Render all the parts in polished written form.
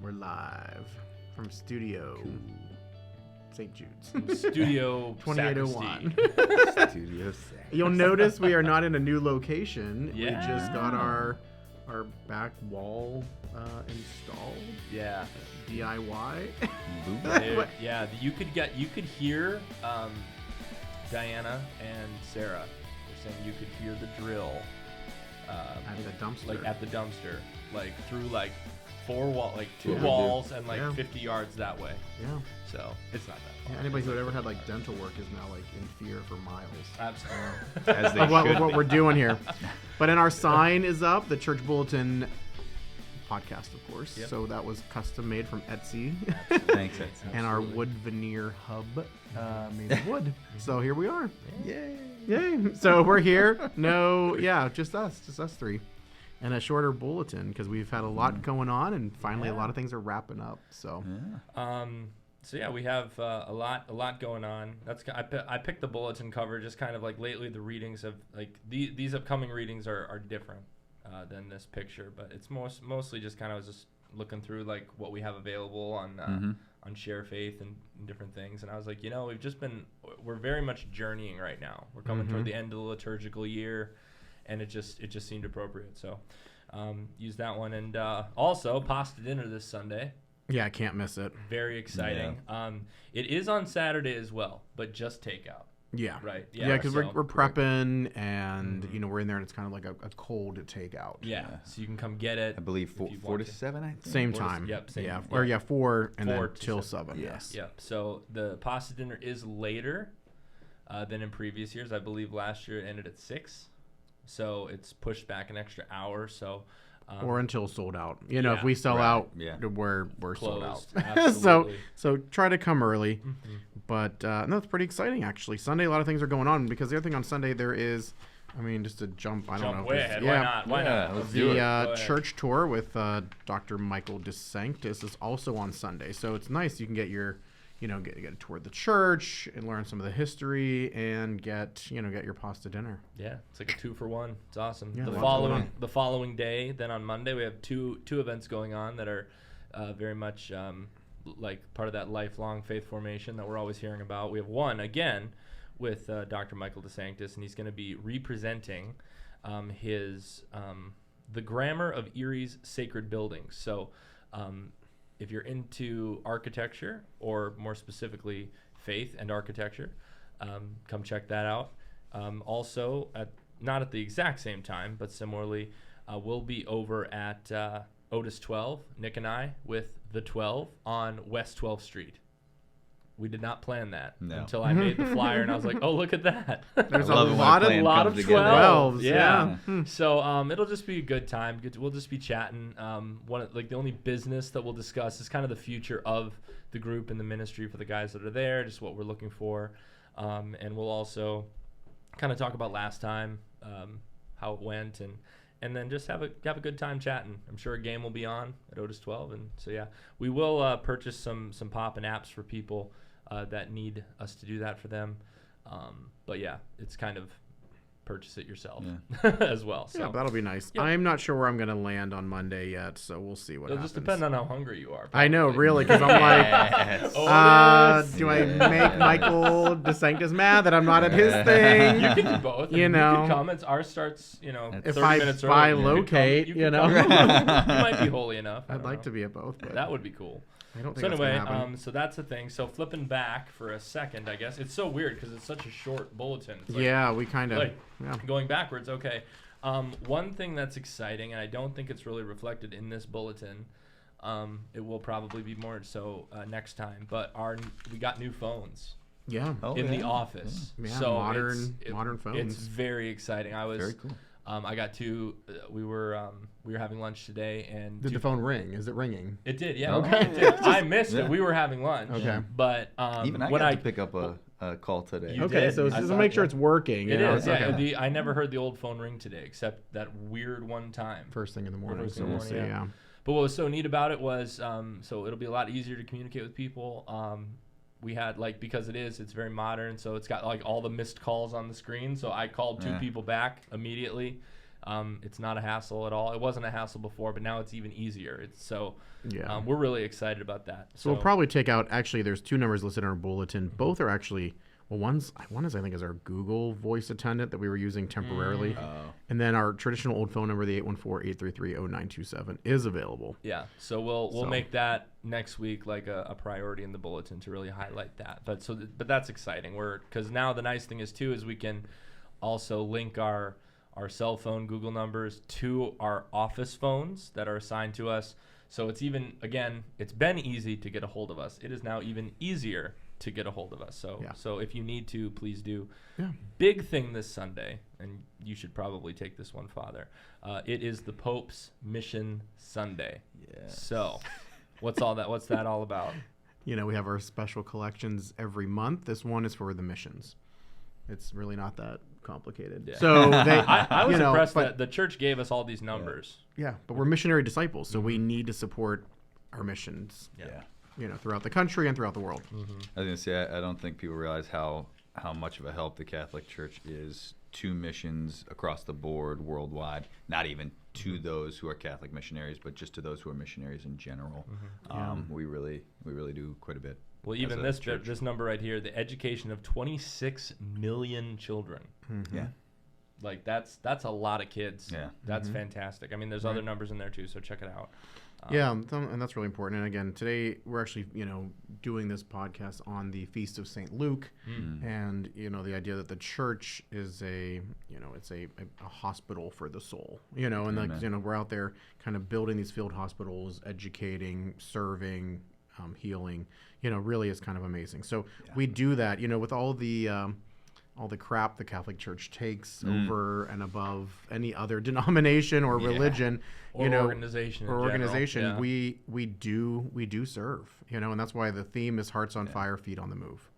We're live from Studio St. Jude's. Studio 2801. Studio St. You'll notice we are not in a new location. Yeah. We just got our back wall installed. Yeah. DIY. Dude, yeah. You could hear Diana and Sarah were saying you could hear the drill At the dumpster. like at the dumpster, like through like two Yeah. walls and like Yeah. 50 yards that way. Yeah. So it's not that Yeah, far. anybody who had ever had like dental work is now like in fear for miles. Absolutely. As they Of what should be. we're doing here. But then our sign is up, the Church Bulletin podcast, of course. Yep. So that was custom made from Etsy. Thanks, Ed. And our wood veneer hub made of wood. So here we are. Yay. Yay. So we're here. Just us three. And a shorter bulletin because we've had a lot going on and finally a lot of things are wrapping up. So So yeah, we have a lot going on. I picked the bulletin cover just kind of like lately the readings of like these upcoming readings are different than this picture, but it's mostly just kind of just looking through like what we have available on Share Faith and different things. And I was like, we're very much journeying right now. We're coming toward the end of the liturgical year, and it just seemed appropriate. So use that one. And also pasta dinner this Sunday. yeah, I can't miss it. Very exciting. It is on Saturday as well, but just takeout. Yeah. Right. Yeah, because so- we're prepping and we're in there and it's kind of like a cold takeout. Yeah. So you can come get it. I believe if you 4 want to 7, I think. Same 4 to time. yep, same- Yeah. yeah. Or 4 and 4 then to till 7. 7. Yeah. Yes. Yep. So the pasta dinner is later than in previous years. I believe last year it ended at 6. So it's pushed back an extra hour. So Or until sold out. If we sell right, out, yeah. we're sold out. closed. Absolutely. so try to come early. But no, it's pretty exciting actually. Sunday, a lot of things are going on because the other thing on Sunday there is, just to jump. I don't Jump know. way if ahead. it's- Why not? Why Yeah, not? let's The do it. Go ahead. church tour with Dr. Michael DeSanctis is also on Sunday, so it's nice. You can get your, get a tour of the church and learn some of the history and get your pasta dinner. Yeah, it's like a 2-for-1. It's awesome. Yeah, the lots following going the following day, then on Monday, we have two events going on that are very much like part of that lifelong faith formation that we're always hearing about. We have one again with Dr. Michael DeSanctis, and he's going to be representing his the grammar of Erie's sacred buildings. So if you're into architecture, or more specifically faith and architecture, come check that out. Also, not at the exact same time, but similarly, we'll be over at Otis 12, Nick and I, with the 12 on West 12th Street. We did not plan that until I made the flyer, and I was like, "Oh, look at that!" There's a love it when a lot plan lot of comes together. 12s. 12s, Yeah. yeah. So it'll just be a good time. We'll just be chatting. The only business that we'll discuss is kind of the future of the group and the ministry for the guys that are there, just what we're looking for, and we'll also kind of talk about last time, how it went, and then just have a good time chatting. I'm sure a game will be on at Otis 12, and so yeah, we will purchase some pop and apps for people that need us to do that for them. But yeah, it's kind of purchase it yourself as well. So Yeah, that'll be nice. Yep. I'm not sure where I'm going to land on Monday yet, so we'll see what it'll happens. just depend on how hungry you are. I know, probably. really, because I'm like, Yes. Otis. do I make Michael DeSanctis mad that I'm not at his thing? You can do both. You You know. can come. Ours starts, If 30 I minutes early. bilocate, You you can know. come. You might be holy enough. I'd like to be at both, but That would be cool. I don't think So that's anyway, going to happen. so that's the thing. So flipping back for a second, I guess it's so weird because it's such a short bulletin. It's like, Yeah, we kind of, like yeah. going backwards. Okay. One thing that's exciting, and I don't think it's really reflected in this bulletin. It will probably be more so next time. But we got new phones Yeah. Oh, in the yeah. office. Yeah, so modern phones. It's very exciting. Very cool. I got two. We were having lunch today, and Did the phone ring? Is it ringing? It did, yeah. Okay. It did. I missed Yeah. it. We were having lunch. Okay. But Even I when got to pick up a call today. You Okay, did. so I just to thought- make sure yeah. it's working. It you know, is, yeah. okay. I never heard the old phone ring today, except that weird one time. First thing in the morning, First so thing in we'll the see, morning, yeah. But what was so neat about it was, so it'll be a lot easier to communicate with people. We had because it's very modern, so it's got like all the missed calls on the screen. So I called two Yeah. people back immediately. It's not a hassle at all. It wasn't a hassle before, but now it's even easier. Yeah. We're really excited about that. So we'll probably take out, actually, there's 2 numbers listed in our bulletin. Both are actually, well, one is, I think, is our Google voice attendant that we were using temporarily. And then our traditional old phone number, the 814-833-0927, is available. Yeah, so we'll make that next week like a priority in the bulletin to really highlight that. But that's exciting. Because now the nice thing is we can also link our cell phone Google numbers to our office phones that are assigned to us. So it's been easy to get a hold of us. It is now even easier to get a hold of us. So if you need to, please do. Yeah. Big thing this Sunday, and you should probably take this one, Father. It is the Pope's Mission Sunday. Yes. So what's that all about? We have our special collections every month. This one is for the missions. It's really not that complicated. Yeah. So I was impressed that the church gave us all these numbers. Yeah, but we're missionary disciples, so we need to support our missions. Yeah. Throughout the country and throughout the world. I was going to say, I don't think people realize how much of a help the Catholic Church is to missions across the board worldwide. Not even to those who are Catholic missionaries, but just to those who are missionaries in general. We really do quite a bit. Well, even this number right here, the education of 26 million children. Yeah. Like that's a lot of kids. Yeah. That's fantastic. I mean, there's other numbers in there too, so check it out. And that's really important. And again, today we're actually, doing this podcast on the Feast of St. Luke, and the idea that the church is it's a hospital for the soul. And we're out there kind of building these field hospitals, educating, serving, healing. Really is kind of amazing. So we do that. With all the crap the Catholic Church takes over and above any other denomination or religion, or organization. We do serve, and that's why the theme is Hearts on Fire, Feet on the Move.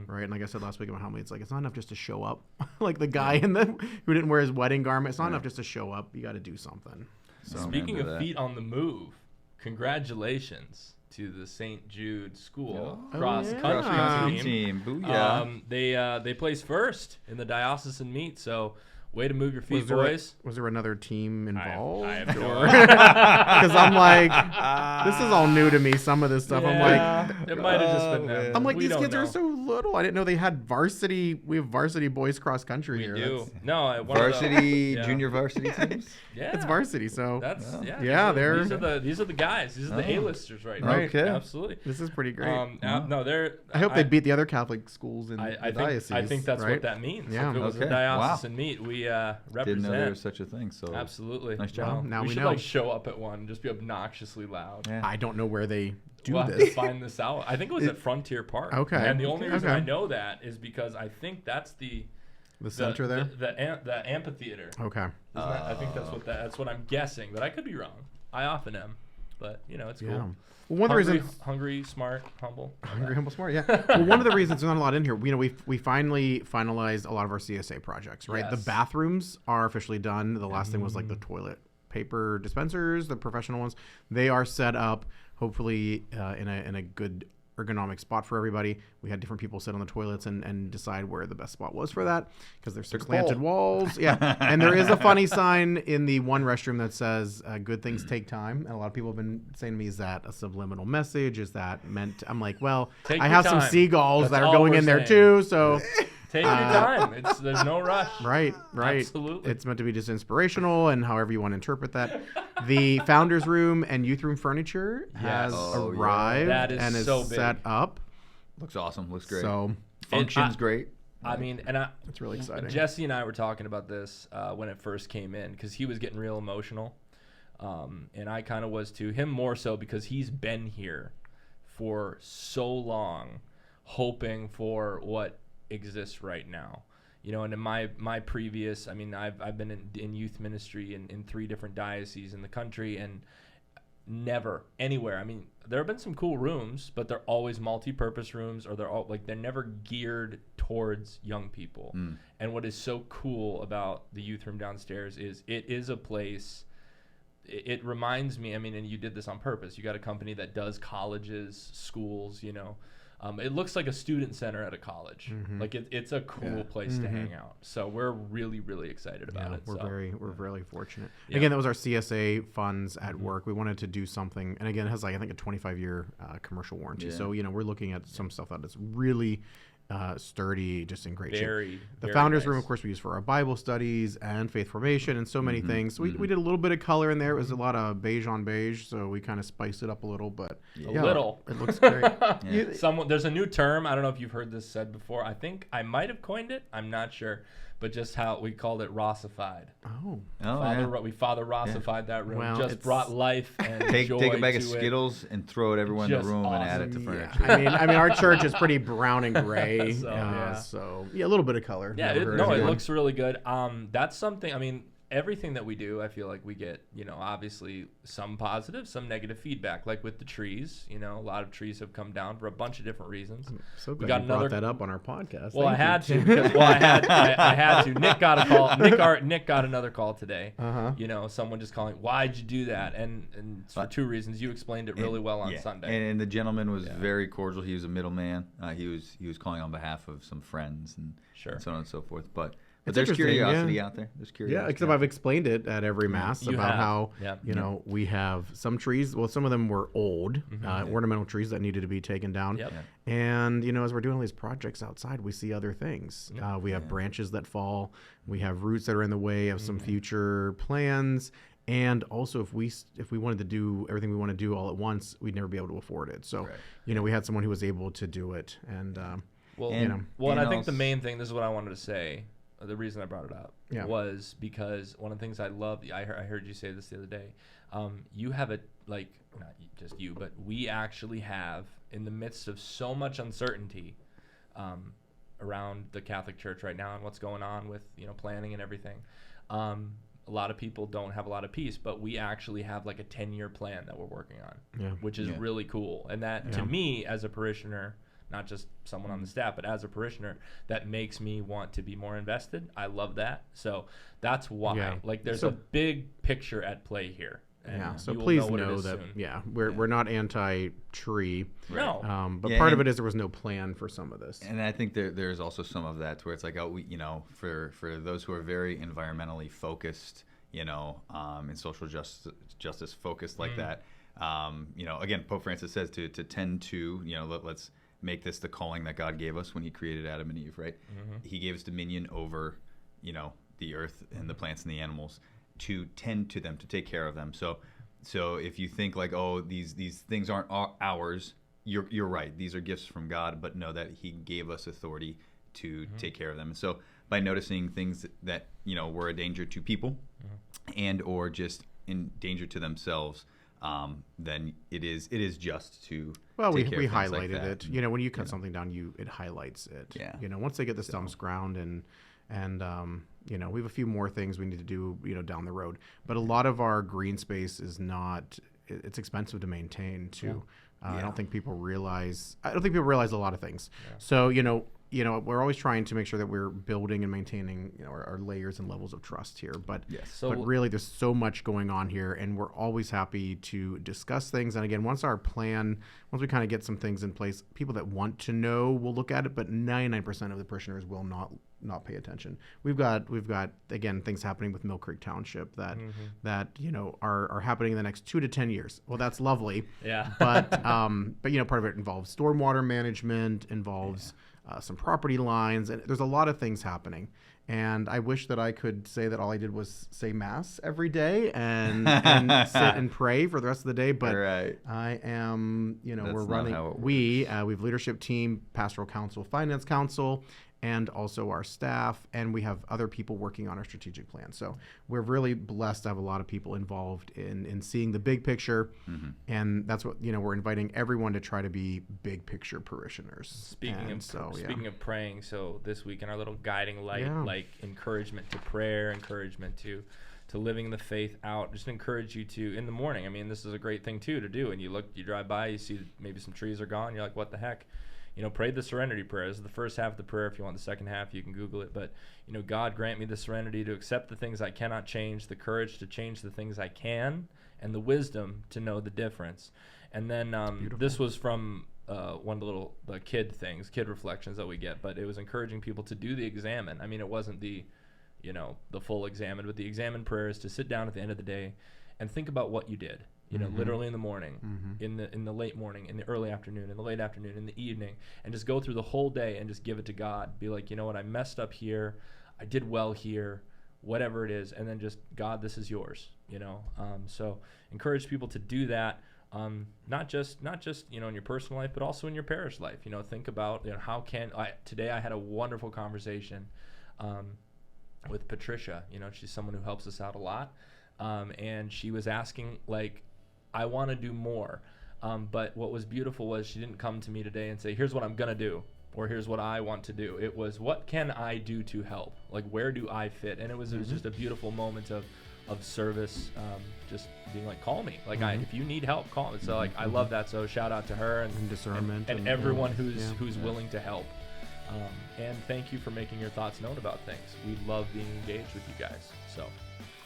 Right. And like I said last week about how it's not enough just to show up. Like the guy who didn't wear his wedding garment. It's not enough just to show up. You got to do something. So speaking of feet on the move, congratulations to the St. Jude School cross-country team. Booyah. They placed first in the diocesan meet, so way to move your feet, boys. Was there another team involved? I have no idea. Because I'm like, this is all new to me, some of this stuff. I'm like, it might have just been them. I'm like, these kids are so little. I didn't know they had varsity. We have varsity boys cross-country here. We do. No, varsity, junior varsity teams? Yeah. It's varsity, so. That's, these are the guys. These are the A-listers right now. Okay. Absolutely. This is pretty great. I hope they beat the other Catholic schools in the diocese. I think that's what that means. Yeah. If it was a diocesan meet, we represent. Didn't know there was such a thing. So absolutely. Nice job. Well, now we should know. Show up at one, just be obnoxiously loud. Yeah. I don't know where they do we'll this. Have to find this out. I think it was at Frontier Park. Okay. And the only reason I know that is because I think that's the center there. The amphitheater. Okay. I think that's what I'm guessing, but I could be wrong. I often am, but it's cool. Yeah. Well, one of the reasons hungry, smart, humble. Hungry, humble, smart. Yeah. Well, one of the reasons there's not a lot in here. We finally finalized a lot of our CSA projects. Right. Yes. The bathrooms are officially done. The last thing was like the toilet paper dispensers, the professional ones. They are set up. Hopefully, in a good ergonomic spot for everybody. We had different people sit on the toilets and decide where the best spot was for that because there's some slanted walls. Yeah. And there is a funny sign in the one restroom that says good things take time. And a lot of people have been saying to me, is that a subliminal message? Is that meant I'm like, well, I have some seagulls that are going in there too. So take your time. There's no rush. Right. Absolutely. It's meant to be just inspirational and however you want to interpret that. The founder's room and youth room furniture has arrived and is so big. Set up. Looks awesome. Looks great. So functions great. I mean, it's really exciting. Jesse and I were talking about this when it first came in because he was getting real emotional, and I kind of was too. Him more so because he's been here for so long, hoping for what exists right now. And in my previous, I mean, I've been in youth ministry in 3 different dioceses in the country and never anywhere. I mean, there have been some cool rooms, but they're always multi-purpose rooms, or they're never geared towards young people. And what is so cool about the youth room downstairs is it is a place. It reminds me. I mean, and you did this on purpose. You got a company that does colleges, schools, It looks like a student center at a college. Like it's a cool place to hang out. So we're really, really excited about it. We're really fortunate. Yeah. Again, that was our CSA funds at work. We wanted to do something, and again, it has like I think a 25-year commercial warranty. Yeah. So we're looking at some stuff that is really sturdy, just in great shape. The very founders nice. room, of course, we use for our Bible studies and faith formation and so many things. We did a little bit of color in there. It was a lot of beige on beige, so we kind of spiced it up a little. But A little. it looks great. There's a new term. I don't know if you've heard this said before. I think I might have coined it. I'm not sure. But just how we called it Rossified. We Father Rossified that room. Well, just brought life and joy take a bag of to Skittles and throw it everywhere in the Just room and add it awesome. to Yeah. furniture. I mean, our church is pretty brown and gray. So, a little bit of color. Yeah, Never hurt it anyone. looks really good. That's something. I mean, everything that we do, I feel like we get, obviously some positive, some negative feedback. Like with the trees, a lot of trees have come down for a bunch of different reasons. So glad We got you brought another- that up on our podcast. Well, I Thank had you. to because I had to. Nick got a call. Nick got another call today. Someone just calling. Why'd you do that? And it's for two reasons. You explained it really well on Sunday. And the gentleman was very cordial. He was a middleman. He was calling on behalf of some friends and so on and so forth. But It's there's interesting, curiosity out there. There's curiosity. Yeah, except I've explained it at every mass You about have. how Yep. we have some trees. Well, some of them were old ornamental trees that needed to be taken down. Yep. And as we're doing all these projects outside, we see other things. We have branches that fall. We have roots that are in the way of some future plans. And also, if we wanted to do everything we want to do all at once, we'd never be able to afford it. So, we had someone who was able to do it. And and I think the main thing. This is what I wanted to say. The reason I brought it up was because one of the things I love, I heard you say this the other day, you have it, like, not just you, but we actually have, in the midst of so much uncertainty around the Catholic Church right now and what's going on with, planning and everything, a lot of people don't have a lot of peace, but we actually have like a 10-year plan that we're working on, which is really cool. And that, to me, as a parishioner, not just someone on the staff, but as a parishioner, that makes me want to be more invested. I love that. So that's why. Like, there's a big picture at play here. So please know that, we're not anti-tree. No. But part of it is there was no plan for some of this. And I think there's also some of that where it's like, for those who are very environmentally focused, and social justice focused like that, again, Pope Francis says to tend to, let's make this the calling that God gave us when he created Adam and Eve, right? He gave us dominion over, the earth and the plants and the animals, to tend to them, to take care of them. So if you think like, oh, these things aren't ours, you're right. These are gifts from God, but know that he gave us authority to take care of them. And so by noticing things that were a danger to people and or just in danger to themselves, then it is just to we take care of things highlighted like that. it. When you cut something down, it highlights it. Once they get the stumps ground and we have a few more things we need to do down the road, but a lot of our green space is not. It's expensive to maintain too. I don't think people realize. A lot of things. So we're always trying to make sure that we're building and maintaining our layers and levels of trust here. But but really, there's so much going on here, and we're always happy to discuss things. And again, once we kind of get some things in place, people that want to know will look at it, but 99% of the parishioners will not pay attention. We've got again things happening with Mill Creek Township that are happening in the next 2 to 10 years. Well, that's lovely. But part of it involves stormwater management, involves some property lines, and there's a lot of things happening. And I wish that I could say that all I did was say mass every day and sit and pray for the rest of the day. But I am, we're running. We have leadership team, pastoral council, finance council, and also our staff, and we have other people working on our strategic plan. So we're really blessed to have a lot of people involved in seeing the big picture, and that's what we're inviting everyone to try to be big picture parishioners. Speaking of praying, so this week in our little guiding light, like encouragement to prayer, encouragement to living the faith out, just encourage you to in the morning. I mean, this is a great thing too to do. And you drive by, you see maybe some trees are gone, you're like, what the heck? Pray the serenity prayer. This is the first half of the prayer. If you want the second half, you can Google it. But, God, grant me the serenity to accept the things I cannot change, the courage to change the things I can, and the wisdom to know the difference. And then this was from one of the kid reflections that we get, but it was encouraging people to do the examine. I mean, it wasn't the full examine, but the examine prayer is to sit down at the end of the day and think about what you did. Literally in the morning, in the late morning, in the early afternoon, in the late afternoon, in the evening, and just go through the whole day and just give it to God. Be like, you know what, I messed up here, I did well here, whatever it is, and then just, God, this is yours. So encourage people to do that. Not just in your personal life, but also in your parish life. Think about how can today I had a wonderful conversation with Patricia. She's someone who helps us out a lot, and she was asking, like, I want to do more, but what was beautiful was she didn't come to me today and say, here's what I'm gonna do, or here's what I want to do. It was, what can I do to help? Like, where do I fit? And it was just a beautiful moment of service, just being like, call me, like, if you need help, call me. So like, I love that. So shout out to her and discernment and everyone who's willing to help. And thank you for making your thoughts known about things. We love being engaged with you guys. So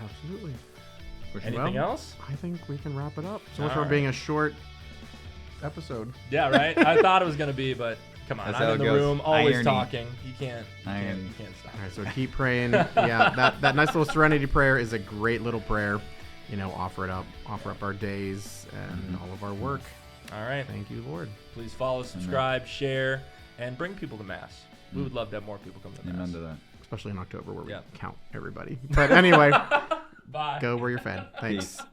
absolutely. Anything else? I think we can wrap it up. So much for being a short episode. Yeah, right. I thought it was gonna be, but come on, I'm in the room, always talking. You can't stop. All right, so keep praying. Yeah, that nice little serenity prayer is a great little prayer. Offer up our days and all of our work. All right. Thank you, Lord. Please follow, subscribe, share, and bring people to Mass. We would love to have more people come to Mass. Amen to that. Especially in October where we count everybody. But anyway, bye. Go where you're fed. Thanks. Peace.